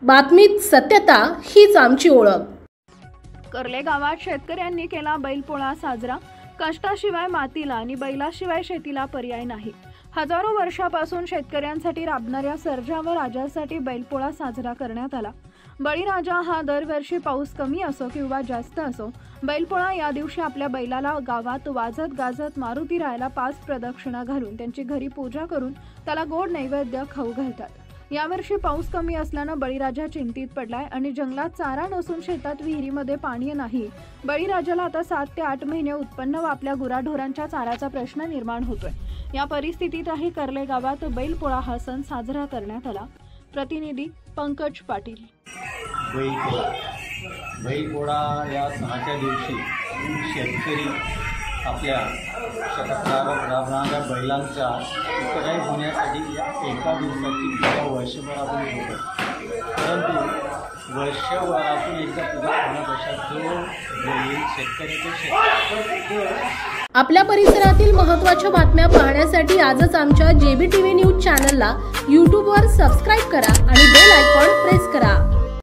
बातमीत सत्यता हीच आमची ओळख। कर्ले गावात शेतकऱ्यांनी केला बैलपोळा साजरा। कष्टाशिवाय मातीला आणि बैलाशिवाय शेतीला पर्याय नाही। हजारो वर्षापासून शेतकऱ्यांसाठी राबणाऱ्या सर्जा व राजासाठी बैलपोळा साजरा करण्यात आला। बळीराजा हा दरवर्षी पाऊस कमी असो किंवा जास्त असो, बैलपोळा या दिवशी आपल्या बैलाला गावात वाजत गाजत मारुती रायाला 5 प्रदक्षिणा घालून त्यांची घरी पूजा करून त्याला गोड नैवेद्य खाऊ घालतात। यावर्षी पाऊस कमी असल्यानं बळीराजा चिंतित पडलाय आणि जंगलात चारा नसून शेतात विहिरीमध्ये पाणी नाही। बळीराजाला आता 7 ते 8 महिने उत्पन्न व आपल्या गुराढोरांच्या चाऱ्याचा प्रश्न निर्माण होतोय। या परिस्थितीतही कर्ले गावात बैलपोळा हा सण साजरा करण्यात आला। प्रतिनिधी पंकज पाटील। बैलपोळा या सणाच्या दिवशी शेतकरी आपल्या शेतात राबणाऱ्या बैलांच्या उत्तराई होण्यासाठी एका दिवसाची पूजा वर्षभरातून होतो, परंतु वर्षभरातून एकदा पूजा होण्यापेक्षा जो बैल शेतकऱ्याचे आपल्या परिसरातील महत्त्वाच्या बातम्या पाहण्यासाठी आजच आमच्या JBTV न्यूज चॅनलला YouTube वर सबस्क्राइब करा आणि बेल आयकॉन प्रेस करा।